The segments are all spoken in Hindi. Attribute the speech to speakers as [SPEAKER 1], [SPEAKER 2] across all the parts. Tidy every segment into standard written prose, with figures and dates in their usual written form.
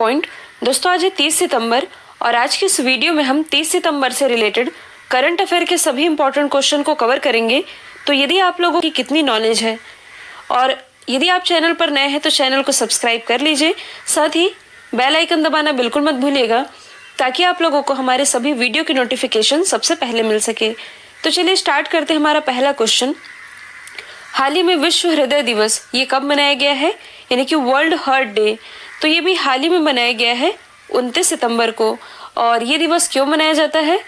[SPEAKER 1] पॉइंट। दोस्तों आज है 30 सितंबर और आज की इस वीडियो में हम 30 सितंबर से रिलेटेड करंट अफेयर के सभी इंपॉर्टेंट क्वेश्चन को कवर करेंगे। तो यदि आप लोगों की कितनी नॉलेज है और यदि आप चैनल पर नए हैं तो चैनल को सब्सक्राइब कर लीजिए, साथ ही बेल आइकन दबाना बिल्कुल मत भूलिएगा ताकि आप लोगों को हमारे सभी वीडियो की नोटिफिकेशन सबसे पहले मिल सके। तो चलिए स्टार्ट करते हैं। हमारा पहला क्वेश्चन, हाल ही में विश्व हृदय दिवस ये कब मनाया गया है, यानी कि वर्ल्ड हार्ट डे। तो ये भी हाल ही में मनाया गया है 29 सितंबर को। और ये दिवस क्यों मनाया जाता है,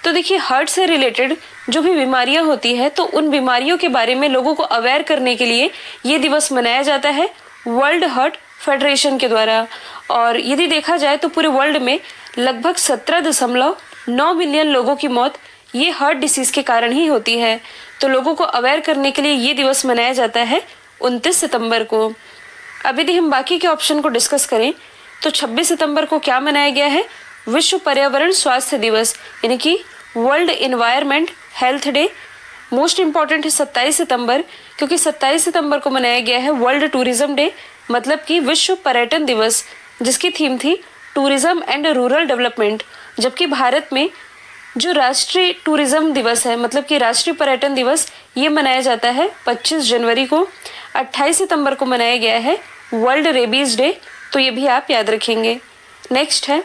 [SPEAKER 1] तो देखिए हार्ट से रिलेटेड जो भी बीमारियां होती है तो उन बीमारियों के बारे में लोगों को अवेयर करने के लिए ये दिवस मनाया जाता है वर्ल्ड हार्ट फेडरेशन के द्वारा। और यदि देखा जाए तो पूरे वर्ल्ड में लगभग 17.9 मिलियन लोगों की मौत ये हार्ट डिसीज के कारण ही होती है। तो लोगों को अवेयर करने के लिए ये दिवस मनाया जाता है 29 सितंबर को। अब यदि हम बाकी के ऑप्शन को डिस्कस करें तो 26 सितंबर को क्या मनाया गया है, विश्व पर्यावरण स्वास्थ्य दिवस यानी कि world environment health day. Most important है 27 सितंबर, क्योंकि 27 सितंबर को मनाया गया है वर्ल्ड टूरिज्म डे, मतलब कि विश्व पर्यटन दिवस, जिसकी थीम थी टूरिज्म एंड रूरल डेवलपमेंट। जबकि भारत में जो राष्ट्रीय टूरिज्म दिवस है, मतलब कि राष्ट्रीय पर्यटन दिवस, ये मनाया जाता है 25 जनवरी को। 28 सितंबर को मनाया गया है वर्ल्ड रेबीज डे, तो ये भी आप याद रखेंगे। नेक्स्ट है,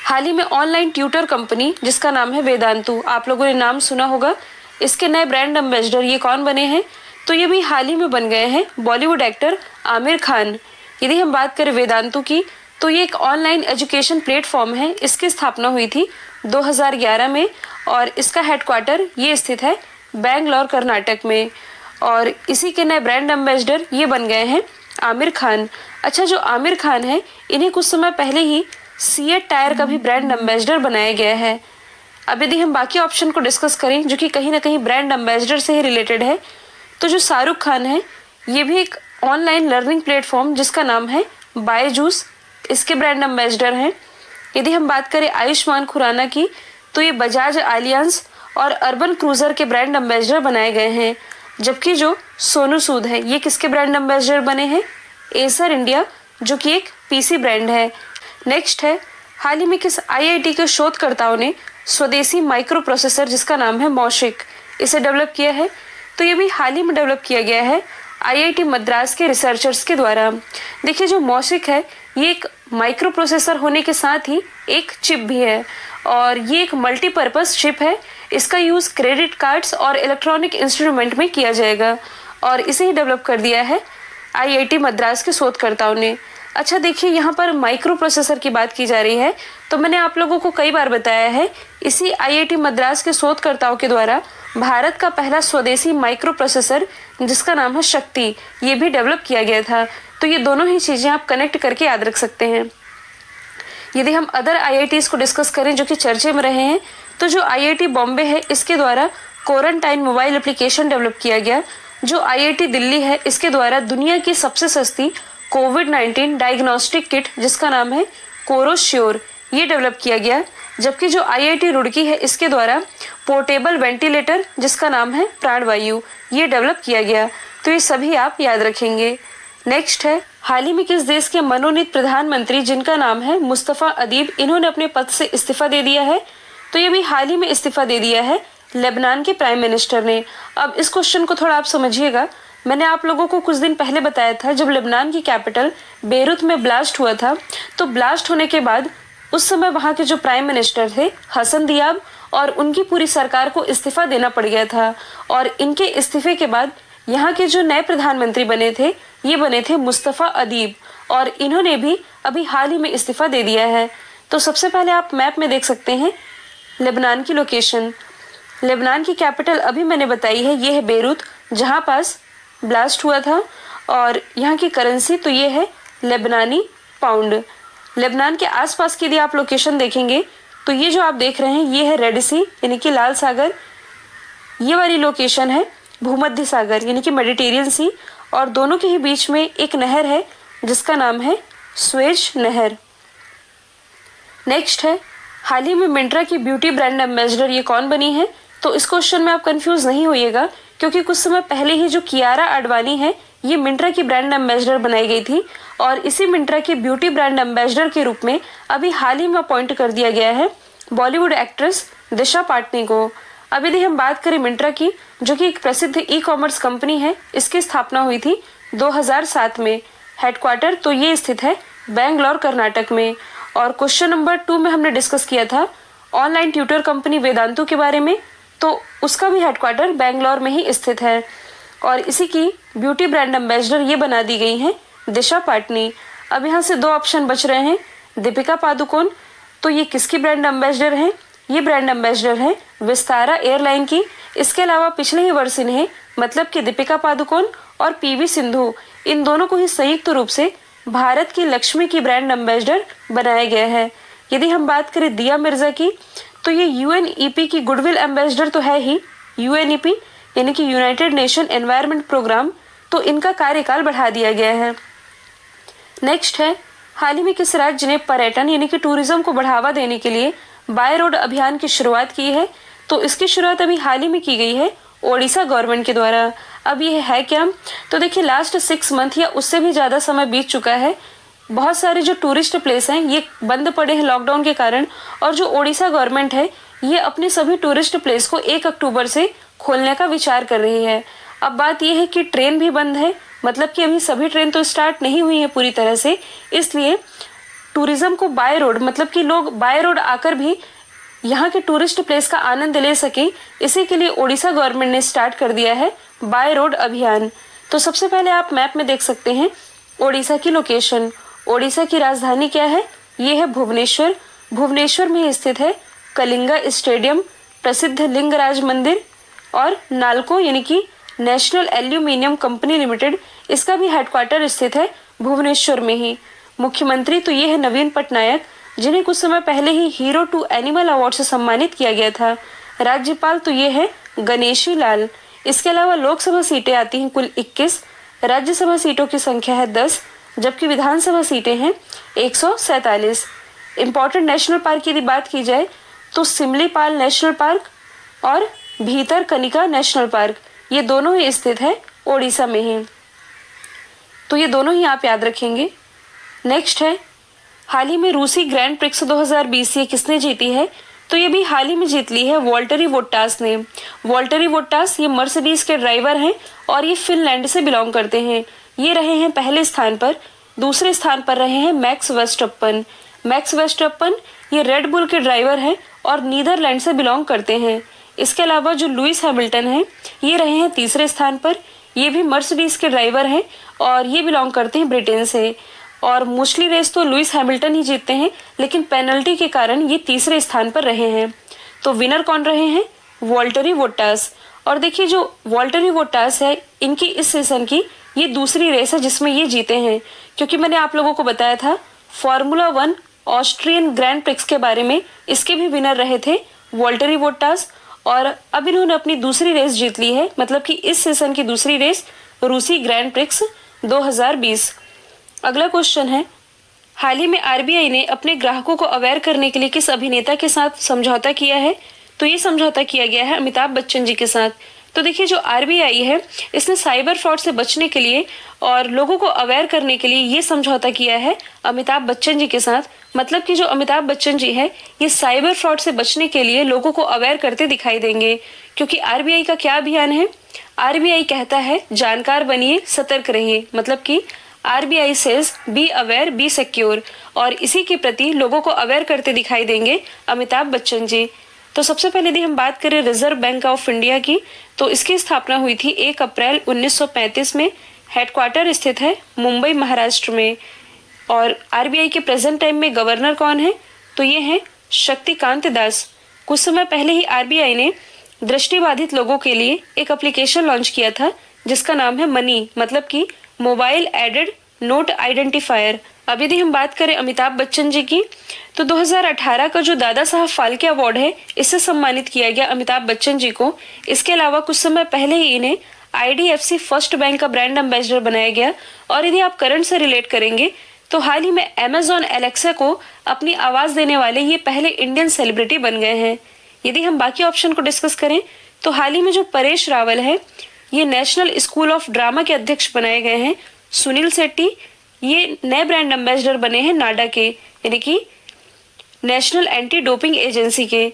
[SPEAKER 1] हाल ही में ऑनलाइन ट्यूटर कंपनी जिसका नाम है वेदांतु, आप लोगों ने नाम सुना होगा। इसके नए ब्रांड एम्बेसडर ये कौन बने हैं, तो ये भी हाल ही में बन गए हैं बॉलीवुड एक्टर आमिर खान। यदि हम बात करें वेदांतु की तो ये एक ऑनलाइन एजुकेशन प्लेटफॉर्म है। इसकी स्थापना हुई थी 2011 में और इसका हेडक्वार्टर ये स्थित है बेंगलोर कर्नाटक में। और इसी के नए ब्रांड एम्बेसडर ये बन गए हैं आमिर खान। अच्छा, जो आमिर खान है इन्हें कुछ समय पहले ही सीएट टायर का भी ब्रांड एम्बेसडर बनाया गया है। अब यदि हम बाकी ऑप्शन को डिस्कस करें जो कि कहीं ना कहीं ब्रांड एम्बेसडर से ही रिलेटेड है, तो जो शाहरुख खान है ये भी एक ऑनलाइन लर्निंग प्लेटफॉर्म जिसका नाम है बायजूस, इसके ब्रांड एम्बेसडर हैं। यदि हम बात करें आयुष्मान खुराना की तो ये बजाज एलियांस और अर्बन क्रूजर के ब्रांड एम्बेसडर बनाए गए हैं। जबकि जो सोनू सूद है ये किसके ब्रांड एम्बेसडर बने हैं, एसर इंडिया, जो कि एक पीसी ब्रांड है। नेक्स्ट है, हाल ही में किस आईआईटी के शोधकर्ताओं ने स्वदेशी माइक्रो प्रोसेसर जिसका नाम है मौशिक, इसे डेवलप किया है। तो ये भी हाल ही में डेवलप किया गया है आईआईटी मद्रास के रिसर्चर्स के द्वारा। देखिए जो मौशिक है ये एक माइक्रो प्रोसेसर होने के साथ ही एक चिप भी है और ये एक मल्टीपर्पज चिप है। इसका यूज क्रेडिट कार्ड्स और इलेक्ट्रॉनिक इंस्ट्रूमेंट में किया जाएगा और इसे ही डेवलप कर दिया है आईआईटी मद्रास के शोधकर्ताओं ने। अच्छा देखिए, यहाँ पर माइक्रो प्रोसेसर की बात की जा रही है तो मैंने आप लोगों को कई बार बताया है इसी आईआईटी मद्रास के शोधकर्ताओं के द्वारा भारत का पहला स्वदेशी माइक्रो प्रोसेसर जिसका नाम है शक्ति, ये भी डेवलप किया गया था। तो ये दोनों ही चीज़ें आप कनेक्ट करके याद रख सकते हैं। यदि हम अदर आईआईटीज़ को डिस्कस करें जो कि चर्चे में रहे हैं, तो जो आईआईटी बॉम्बे है इसके द्वारा क्वारंटाइन मोबाइल एप्लीकेशन डेवलप किया गया। जो आईआईटी दिल्ली है इसके द्वारा दुनिया की सबसे सस्ती कोविड-19 डायग्नोस्टिक किट जिसका नाम है कोरोश्योर, ये डेवलप किया गया। जबकि जो आईआईटी रुड़की है इसके द्वारा पोर्टेबल वेंटिलेटर जिसका नाम है प्राणवायु, ये डेवलप किया गया। तो ये सभी आप याद रखेंगे। नेक्स्ट है, हाल ही में किस देश के मनोनीत प्रधानमंत्री जिनका नाम है मुस्तफ़ा अदीब, इन्होंने अपने पद से इस्तीफा दे दिया है। तो ये भी हाल ही में इस्तीफा दे दिया है लेबनान के प्राइम मिनिस्टर ने। अब इस क्वेश्चन को थोड़ा आप समझिएगा। मैंने आप लोगों को कुछ दिन पहले बताया था जब लेबनान की कैपिटल बेरूत में ब्लास्ट हुआ था, तो ब्लास्ट होने के बाद उस समय वहाँ के जो प्राइम मिनिस्टर थे हसन दियाब और उनकी पूरी सरकार को इस्तीफा देना पड़ गया था। और इनके इस्तीफे के बाद यहाँ के जो नए प्रधानमंत्री बने थे ये बने थे मुस्तफ़ा अदीब और इन्होंने भी अभी हाल ही में इस्तीफा दे दिया है। तो सबसे पहले आप मैप में देख सकते हैं लेबनान की लोकेशन। लेबनान की कैपिटल अभी मैंने बताई है, ये है बेरूत जहाँ पास ब्लास्ट हुआ था और यहाँ की करेंसी तो ये है लेबनानी पाउंड। लेबनान के आसपास की यदि आप लोकेशन देखेंगे तो ये जो आप देख रहे हैं ये है रेड सी यानी कि लाल सागर, ये वाली लोकेशन है भूमध्य सागर यानी कि मेडिटेरियन सी, और दोनों के ही बीच में एक नहर है जिसका नाम है स्वेज नहर। नेक्स्ट है, हाल ही में मिंत्रा की ब्यूटी ब्रांड एम्बेसडर ये कौन बनी है, तो इस क्वेश्चन में आप कंफ्यूज नहीं होइएगा क्योंकि कुछ समय पहले ही जो कियारा आडवाणी है ये मिंत्रा की ब्रांड एम्बेसडर बनाई गई थी और इसी मिंत्रा की ब्यूटी ब्रांड एम्बेसडर के रूप में अभी हाल ही में अपॉइंट कर दिया गया है बॉलीवुड एक्ट्रेस दिशा पाटनी को। अब यदि हम बात करें मिंत्रा की, जो कि एक प्रसिद्ध ई कॉमर्स कंपनी है, इसकी स्थापना हुई थी 2007 में। हेडक्वार्टर तो ये स्थित है बेंगलोर कर्नाटक में। और क्वेश्चन नंबर 2 में हमने डिस्कस किया था ऑनलाइन ट्यूटर कंपनी वेदांतु के बारे में, तो उसका भी हेडक्वार्टर बेंगलोर में ही स्थित है और इसी की ब्यूटी ब्रांड एम्बेसडर ये बना दी गई हैं दिशा पाटनी। अब यहाँ से 2 ऑप्शन बच रहे हैं। दीपिका पादुकोण, तो ये किसकी ब्रांड एम्बेसडर हैं? ये ब्रांड एम्बेसडर है विस्तारा एयरलाइन की। इसके अलावा पिछले ही वर्ष इन्हें मतलब कि दीपिका पादुकोण और पीवी सिंधु, इन दोनों को ही संयुक्त रूप से भारत की लक्ष्मी की ब्रांड एम्बेसडर बनाया गया है। यदि हम बात करें दिया मिर्जा की, तो ये यूएनईपी की गुडविल एम्बेसडर तो है ही। यूएनईपी यानी कि यूनाइटेड नेशन एनवायरनमेंट प्रोग्राम, तो इनका कार्यकाल बढ़ा दिया गया है। नेक्स्ट है, हाल ही में किस राज्य ने पर्यटन यानी कि टूरिज्म को बढ़ावा देने के लिए बाय रोड अभियान की शुरुआत की है? तो इसकी शुरुआत अभी हाल ही में की गई है ओडिशा गवर्नमेंट के द्वारा। अब ये है क्या? तो देखिए लास्ट 6 मंथ या उससे भी ज़्यादा समय बीत चुका है। बहुत सारे जो टूरिस्ट प्लेस हैं ये बंद पड़े हैं लॉकडाउन के कारण, और जो ओडिशा गवर्नमेंट है ये अपने सभी टूरिस्ट प्लेस को 1 अक्टूबर से खोलने का विचार कर रही है। अब बात यह है कि ट्रेन भी बंद है, मतलब कि अभी सभी ट्रेन तो स्टार्ट नहीं हुई है पूरी तरह से, इसलिए टूरिज्म को बाय रोड, मतलब कि लोग बाय रोड आकर भी यहाँ के टूरिस्ट प्लेस का आनंद ले सकें, इसी के लिए ओडिशा गवर्नमेंट ने स्टार्ट कर दिया है बाय रोड अभियान। तो सबसे पहले आप मैप में देख सकते हैं ओडिशा की लोकेशन। ओडिशा की राजधानी क्या है? ये है भुवनेश्वर। भुवनेश्वर में स्थित है कलिंगा स्टेडियम, प्रसिद्ध लिंगराज मंदिर, और नाल्को यानी कि नेशनल एल्यूमिनियम कंपनी लिमिटेड, इसका भी हेडक्वार्टर स्थित है भुवनेश्वर में ही। मुख्यमंत्री तो ये है नवीन पटनायक, जिन्हें कुछ समय पहले ही हीरो टू एनिमल अवार्ड से सम्मानित किया गया था। राज्यपाल तो ये है गणेशी लाल। इसके अलावा लोकसभा सीटें आती हैं कुल 21, राज्यसभा सीटों की संख्या है 10, जबकि विधानसभा सीटें हैं 147। इम्पोर्टेंट नेशनल पार्क की यदि बात की जाए तो सिमलीपाल नेशनल पार्क और भीतरकनिका नेशनल पार्क, ये दोनों ही स्थित है ओडिशा में ही। तो ये दोनों ही आप याद रखेंगे। नेक्स्ट है, हाल ही में रूसी ग्रैंड प्रिक्स 2020 ये किसने जीती है? तो ये भी हाल ही में जीत ली है वॉल्टरी बोट्टास ने। वॉल्टरी बोट्टास ये मर्सिडीज के ड्राइवर हैं और ये फिनलैंड से बिलोंग करते हैं। ये रहे हैं पहले स्थान पर। दूसरे स्थान पर रहे हैं मैक्स वर्स्टप्पन। मैक्स वर्स्टप्पन ये रेड बुल के ड्राइवर हैं और नीदरलैंड से बिलोंग करते हैं। इसके अलावा जो लुइस हैमिल्टन हैं ये रहे हैं तीसरे स्थान पर। ये भी मर्सिडीज के ड्राइवर हैं और ये बिलोंग करते हैं ब्रिटेन से। और मोस्टली रेस तो लुइस हैमिल्टन ही जीतते हैं, लेकिन पेनल्टी के कारण ये तीसरे स्थान पर रहे हैं। तो विनर कौन रहे हैं? वॉल्टरी बोट्टास। और देखिए जो वॉल्टरी बोट्टास है, इनकी इस सीजन की ये दूसरी रेस है जिसमें ये जीते हैं, क्योंकि मैंने आप लोगों को बताया था फॉर्मूला 1 ऑस्ट्रियन ग्रैंड प्रिक्स के बारे में, इसके भी विनर रहे थे वॉल्टरी बोट्टास। और अब इन्होंने अपनी दूसरी रेस जीत ली है, मतलब कि इस सीजन की दूसरी रेस रूसी ग्रैंड प्रिक्स 2020। अगला क्वेश्चन है, हाल ही में आरबीआई ने अपने ग्राहकों को अवेयर करने के लिए किस अभिनेता के साथ समझौता किया है? तो ये समझौता किया गया है अमिताभ बच्चन जी के साथ। तो देखिए जो आरबीआई है इसने साइबर फ्रॉड से बचने के लिए और लोगों को अवेयर करने के लिए ये समझौता किया है अमिताभ बच्चन जी के साथ। मतलब कि जो अमिताभ बच्चन जी है ये साइबर फ्रॉड से बचने के लिए लोगों को अवेयर करते दिखाई देंगे, क्योंकि आरबीआई का क्या अभियान है? आरबीआई कहता है जानकार बनिए, सतर्क रहिए। मतलब कि RBI says be aware be secure, और इसी के प्रति लोगों को अवेयर करते दिखाई देंगे अमिताभ बच्चन जी। तो सबसे पहले यदि हम बात करें रिजर्व बैंक ऑफ इंडिया की, तो इसकी स्थापना हुई थी 1 अप्रैल 1935 में। हेडक्वार्टर स्थित है मुंबई महाराष्ट्र में। और आरबीआई के प्रेजेंट टाइम में गवर्नर कौन है? तो ये हैं शक्तिकांत दास। कुछ समय पहले ही आरबीआई ने दृष्टिबाधित लोगों के लिए एक एप्लीकेशन लॉन्च किया था जिसका नाम है मनी, मतलब कि मोबाइल एडेड नोट आइडेंटिफायर। अब यदि हम बात करें अमिताभ बच्चन जी की, तो 2018 का जो दादा साहब फाल्के अवार्ड है इससे सम्मानित किया गया अमिताभ बच्चन जी को। इसके अलावा कुछ समय पहले ही इन्हें आईडीएफसी फर्स्ट बैंक का ब्रांड एम्बेसडर बनाया गया। और यदि आप करंट से रिलेट करेंगे तो हाल ही में अमेजॉन एलेक्सा को अपनी आवाज देने वाले ये पहले इंडियन सेलिब्रिटी बन गए हैं। यदि हम बाकी ऑप्शन को डिस्कस करें तो हाल ही में जो परेश रावल है ये नेशनल स्कूल ऑफ ड्रामा के अध्यक्ष बनाए गए हैं सुनील शेट्टी। ये नए ब्रांड एम्बेसडर बने हैं नाडा के, यानी कि नेशनल एंटी डोपिंग एजेंसी के।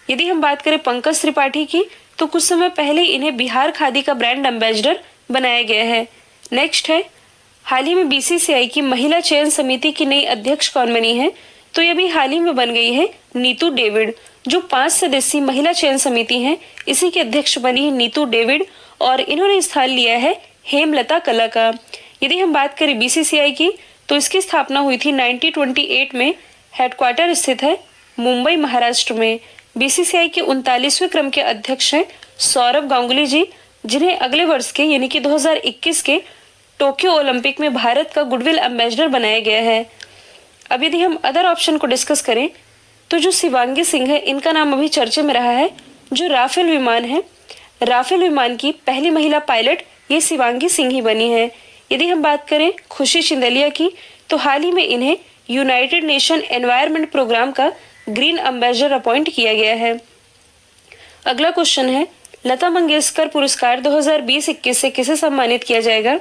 [SPEAKER 1] यदि हम बात करें पंकज त्रिपाठी की, तो कुछ समय पहले इन्हें बिहार खादी का ब्रांड एम्बेसडर बनाया गया है। नेक्स्ट है, हाल ही में बीसीसीआई की महिला चयन समिति की नई अध्यक्ष कौन बनी है? तो ये भी हाल ही में बन गई है नीतू डेविड। जो 5 सदस्यीय महिला चयन समिति है, इसी की अध्यक्ष बनी है नीतू डेविड और इन्होंने स्थान लिया है हेमलता कला का। यदि हम बात करें बीसीसीआई की, तो इसकी स्थापना हुई थी 1928 में। हेडक्वार्टर स्थित है मुंबई महाराष्ट्र में। बीसीसीआई के 39वें क्रम के अध्यक्ष हैं सौरभ गांगुली जी, जिन्हें अगले वर्ष के यानी कि 2021 के टोक्यो ओलंपिक में भारत का गुडविल एम्बेसडर बनाया गया है। अब यदि हम अदर ऑप्शन को डिस्कस करें, तो जो शिवांगी सिंह है, इनका नाम अभी चर्चे में रहा है। जो राफेल विमान है, राफेल विमान की पहली महिला पायलट ये शिवांगी सिंह ही बनी है। यदि हम बात करें खुशी चिंदलिया की, तो हाल ही में इन्हें यूनाइटेड नेशन एनवायरनमेंट प्रोग्राम का ग्रीन एम्बेसडर अपॉइंट किया गया है। अगला क्वेश्चन है, लता मंगेशकर पुरस्कार 2020-21 से किसे सम्मानित किया जाएगा?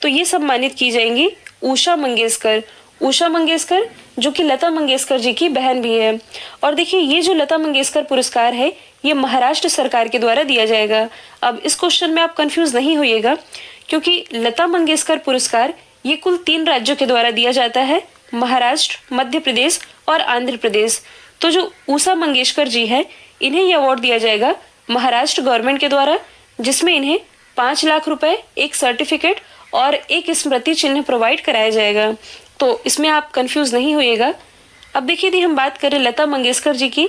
[SPEAKER 1] तो ये सम्मानित की जाएंगी उषा मंगेशकर। उषा मंगेशकर जो कि लता मंगेशकर जी की बहन भी है। और देखिए, ये जो लता मंगेशकर पुरस्कार है, ये महाराष्ट्र सरकार के द्वारा दिया जाएगा। अब इस क्वेश्चन में आप कंफ्यूज नहीं होइएगा, क्योंकि लता मंगेशकर पुरस्कार ये कुल 3 राज्यों के द्वारा दिया जाता है, महाराष्ट्र, मध्य प्रदेश और आंध्र प्रदेश। तो जो उषा मंगेशकर जी है, इन्हें यह अवार्ड दिया जाएगा महाराष्ट्र गवर्नमेंट के द्वारा, जिसमें इन्हें 5 लाख रुपए, एक सर्टिफिकेट और एक स्मृति चिन्ह प्रोवाइड कराया जाएगा। तो इसमें आप कंफ्यूज नहीं होइएगा। अब देखिए, यदि हम बात करें लता मंगेशकर जी की,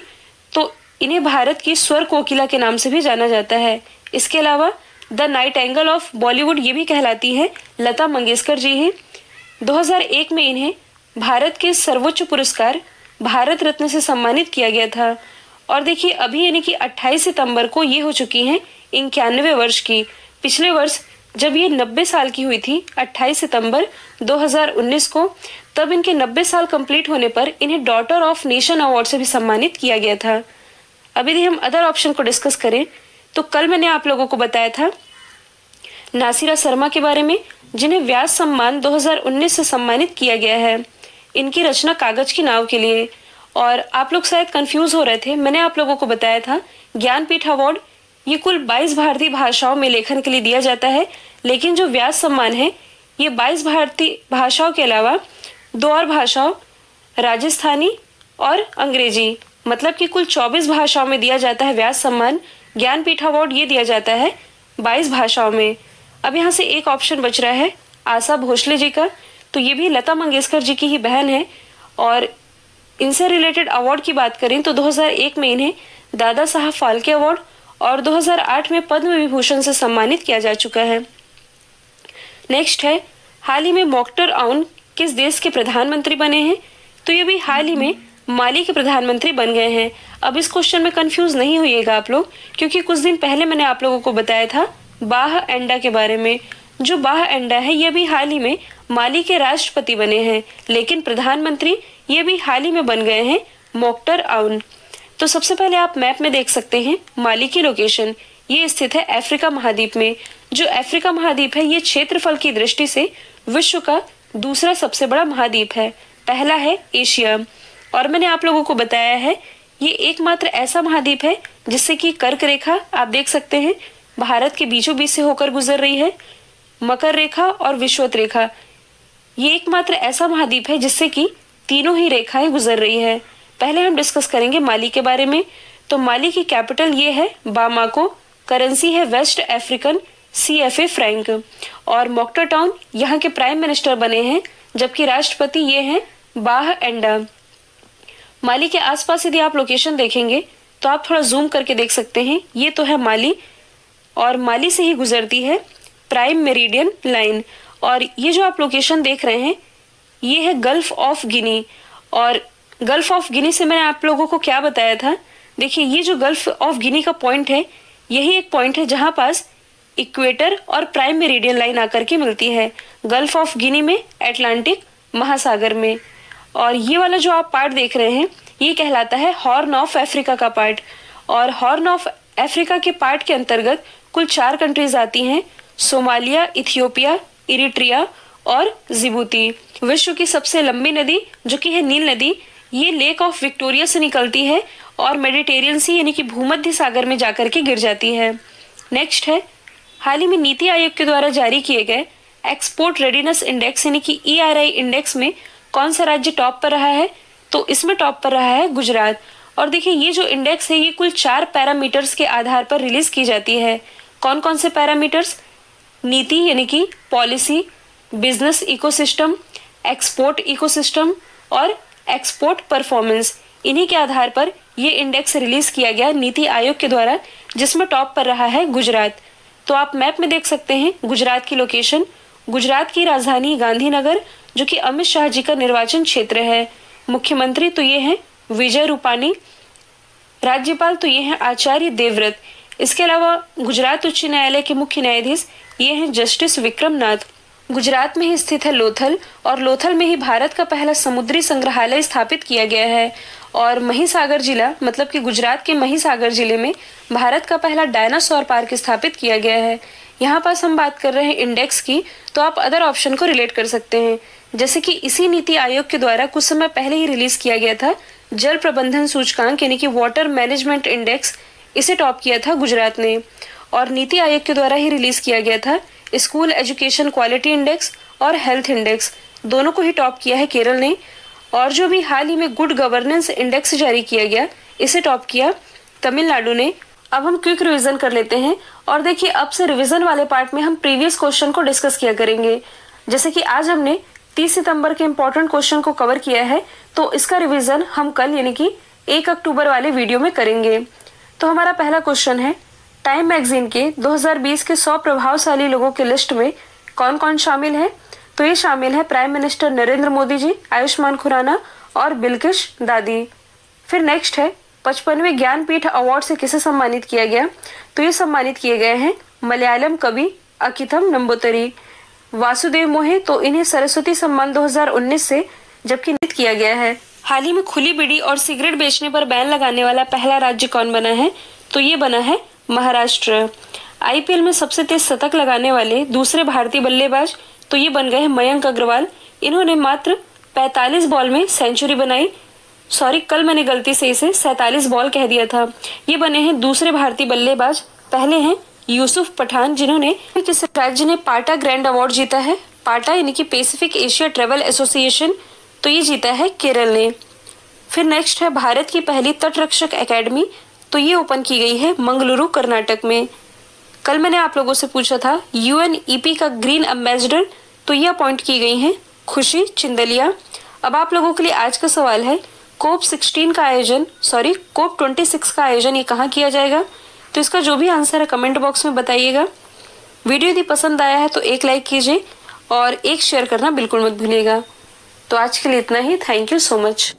[SPEAKER 1] तो इन्हें भारत की स्वर कोकिला के नाम से भी जाना जाता है। इसके अलावा द नाइटिंगेल ऑफ बॉलीवुड ये भी कहलाती है लता मंगेशकर जी ही। 2001 में इन्हें भारत के सर्वोच्च पुरस्कार भारत रत्न से सम्मानित किया गया था। और देखिए, अभी यानी कि 28 सितंबर को ये हो चुकी हैं 91 वर्ष की। पिछले वर्ष जब ये 90 साल की हुई थी, 28 सितंबर 2019 को, तब इनके 90 साल कंप्लीट होने पर इन्हें डॉटर ऑफ नेशन अवार्ड से भी सम्मानित किया गया था। अब यदि हम अदर ऑप्शन को डिस्कस करें, तो कल मैंने आप लोगों को बताया था नासिरा शर्मा के बारे में, जिन्हें व्यास सम्मान 2019 से सम्मानित किया गया है। इनकी रचना कागज की नाव के लिए। और आप लोग शायद कंफ्यूज हो रहे थे, मैंने आप लोगों को बताया था ज्ञानपीठ अवार्ड ये कुल 22 भारतीय भाषाओं में लेखन के लिए दिया जाता है, लेकिन जो व्यास सम्मान है ये 22 भारतीय भाषाओं के अलावा 2 और भाषाओं, राजस्थानी और अंग्रेजी, मतलब कि कुल 24 भाषाओं में दिया जाता है व्यास सम्मान। ज्ञानपीठ अवार्ड ये दिया जाता है 22 भाषाओं में। अब यहाँ से एक ऑप्शन बच रहा है आशा भोसले जी का, तो ये भी लता मंगेशकर जी की ही बहन है। और इनसे रिलेटेड अवार्ड की बात करें तो 2001 में इन्हें दादा साहब फाल्के अवार्ड और 2008 में पद्म विभूषण से सम्मानित किया जा चुका है। नेक्स्ट है, हाल ही में मोक्टर आउन किस देश के प्रधानमंत्री बने हैं? तो ये भी हाल ही में माली के प्रधानमंत्री बन गए हैं। अब इस क्वेश्चन में कंफ्यूज नहीं होइएगा आप लोग, क्योंकि कुछ दिन पहले मैंने आप लोगों को बताया था बाह एंडा के बारे में। जो बाह एंडा है ये भी हाल ही में माली के राष्ट्रपति बने हैं, लेकिन प्रधानमंत्री ये भी हाल ही में बन गए हैं मोक्टर आउन। तो सबसे पहले आप मैप में देख सकते हैं माली की लोकेशन, ये स्थित है अफ्रीका महाद्वीप में। जो अफ्रीका महाद्वीप है ये क्षेत्रफल की दृष्टि से विश्व का दूसरा सबसे बड़ा महाद्वीप है, पहला है एशिया। और मैंने आप लोगों को बताया है ये एकमात्र ऐसा महाद्वीप है जिससे कि कर्क रेखा आप देख सकते हैं भारत के बीचों बीच से होकर गुजर रही है। मकर रेखा और विषुवत रेखा ये एकमात्र ऐसा महाद्वीप है जिससे कि तीनों ही रेखाएं गुजर रही है। पहले हम डिस्कस करेंगे माली के बारे में। तो माली की कैपिटल ये है बामाको, करेंसी है वेस्ट अफ्रीकन CFA फ्रैंक, और मोक्टर टाउन यहाँ के प्राइम मिनिस्टर बने हैं, जबकि राष्ट्रपति ये हैं बाह एंडा। माली के आसपास यदि आप लोकेशन देखेंगे तो आप थोड़ा जूम करके देख सकते हैं, ये तो है माली, और माली से ही गुजरती है प्राइम मेरिडियन लाइन। और ये जो आप लोकेशन देख रहे हैं ये है गल्फ ऑफ गिनी। और गल्फ ऑफ गिनी से मैंने आप लोगों को क्या बताया था, देखिए ये जो गल्फ ऑफ गिनी का पॉइंट है यही एक पॉइंट है जहां पास इक्वेटर और प्राइम मेरिडियन लाइन आकर के मिलती है, गल्फ ऑफ गिनी में, अटलांटिक महासागर में। और ये वाला जो आप पार्ट देख रहे हैं ये कहलाता है हॉर्न ऑफ अफ्रीका का पार्ट। और हॉर्न ऑफ अफ्रीका के पार्ट के अंतर्गत कुल 4 कंट्रीज आती हैं, सोमालिया, इथियोपिया, इरिट्रिया और जिबूती। विश्व की सबसे लंबी नदी जो कि है नील नदी, ये लेक ऑफ विक्टोरिया से निकलती है और मेडिटेरियन सी यानी कि भूमध्य सागर में जाकर के गिर जाती है। नेक्स्ट है, हाल ही में नीति आयोग के द्वारा जारी किए गए एक्सपोर्ट रेडीनेस इंडेक्स यानी कि ERI इंडेक्स में कौन सा राज्य टॉप पर रहा है? तो इसमें टॉप पर रहा है गुजरात। और देखिए ये जो इंडेक्स है ये कुल 4 पैरामीटर्स के आधार पर रिलीज की जाती है। कौन कौन से पैरामीटर्स? नीति यानी कि policy, business ecosystem, export ecosystem और एक्सपोर्ट परफॉर्मेंस। इन्हीं के आधार पर ये इंडेक्स रिलीज किया गया नीति आयोग के द्वारा, जिसमें टॉप पर रहा है गुजरात। तो आप मैप में देख सकते हैं गुजरात की लोकेशन। गुजरात की राजधानी गांधीनगर, जो कि अमित शाह जी का निर्वाचन क्षेत्र है। मुख्यमंत्री तो ये हैं विजय रूपानी, राज्यपाल तो ये हैं आचार्य देवव्रत। इसके अलावा गुजरात उच्च न्यायालय के मुख्य न्यायाधीश ये हैं जस्टिस विक्रम नाथ। गुजरात में ही स्थित है लोथल, और लोथल में ही भारत का पहला समुद्री संग्रहालय स्थापित किया गया है। और महिसागर जिला, मतलब कि गुजरात के महिसागर जिले में भारत का पहला डायनासोर पार्क स्थापित किया गया है। यहाँ पास हम बात कर रहे हैं इंडेक्स की, तो आप अदर ऑप्शन को रिलेट कर सकते हैं, जैसे कि इसी नीति आयोग के द्वारा कुछ समय पहले ही रिलीज किया गया था जल प्रबंधन सूचकांक यानी कि वाटर मैनेजमेंट इंडेक्स। इसे टॉप किया था गुजरात ने। और नीति आयोग के द्वारा ही रिलीज किया गया था स्कूल एजुकेशन क्वालिटी इंडेक्स और हेल्थ इंडेक्स, दोनों को ही टॉप किया है केरल ने। और जो भी हाल ही में गुड गवर्नेंस इंडेक्स जारी किया गया, इसे टॉप किया तमिलनाडु ने। अब हम क्विक रिवीजन कर लेते हैं। और देखिए अब से रिवीजन वाले पार्ट में हम प्रीवियस क्वेश्चन को डिस्कस किया करेंगे। जैसे कि आज हमने 30 सितंबर के इम्पोर्टेंट क्वेश्चन को कवर किया है, तो इसका रिवीजन हम कल यानी कि 1 अक्टूबर वाले वीडियो में करेंगे। तो हमारा पहला क्वेश्चन है, टाइम मैगजीन के 2020 के 100 प्रभावशाली लोगों के लिस्ट में कौन कौन शामिल है? तो ये शामिल है प्राइम मिनिस्टर नरेंद्र मोदी जी, आयुष्मान खुराना और बिल्किश दादी। फिर नेक्स्ट है, 55वें ज्ञानपीठ अवार्ड से किसे सम्मानित किया गया? तो ये सम्मानित किए गए हैं मलयालम कवि अकिथम नंबूतरी। वासुदेव मोहे, तो इन्हें सरस्वती सम्मान 2019 से जबकि नियुक्त किया गया है। हाल ही में खुली बीड़ी और सिगरेट बेचने पर बैन लगाने वाला पहला राज्य कौन बना है? तो ये बना है महाराष्ट्र। IPL में सबसे तेज शतक लगाने वाले दूसरे भारतीय बल्लेबाज, तो ये बन गए हैं मयंक अग्रवाल। इन्होंने मात्र 45 बॉल में सेंचुरी बनाई। सॉरी, कल मैंने गलती से इसे 47 बॉल कह दिया था। ये बने हैं दूसरे भारतीय बल्लेबाज। पहले हैं यूसुफ पठान, जिन्होंने किस राज्य ने पाटा ग्रैंड अवार्ड जीता है? पाटा यानी कि पैसिफिक एशिया ट्रेवल एसोसिएशन, तो ये जीता है केरल ने। फिर नेक्स्ट है भारत की पहली तटरक्षक एकेडमी, तो ये ओपन की गई है मंगलुरु कर्नाटक में। कल मैंने आप लोगों से पूछा था UNEP का ग्रीन एम्बेसडर, तो ये अपॉइंट की गई हैं खुशी चिंदलिया। अब आप लोगों के लिए आज का सवाल है, कोप 26 का आयोजन ये कहाँ किया जाएगा? तो इसका जो भी आंसर है कमेंट बॉक्स में बताइएगा। वीडियो यदि पसंद आया है तो एक लाइक कीजिए और एक शेयर करना बिल्कुल मत भूलिएगा। तो आज के लिए इतना ही। Thank you so much.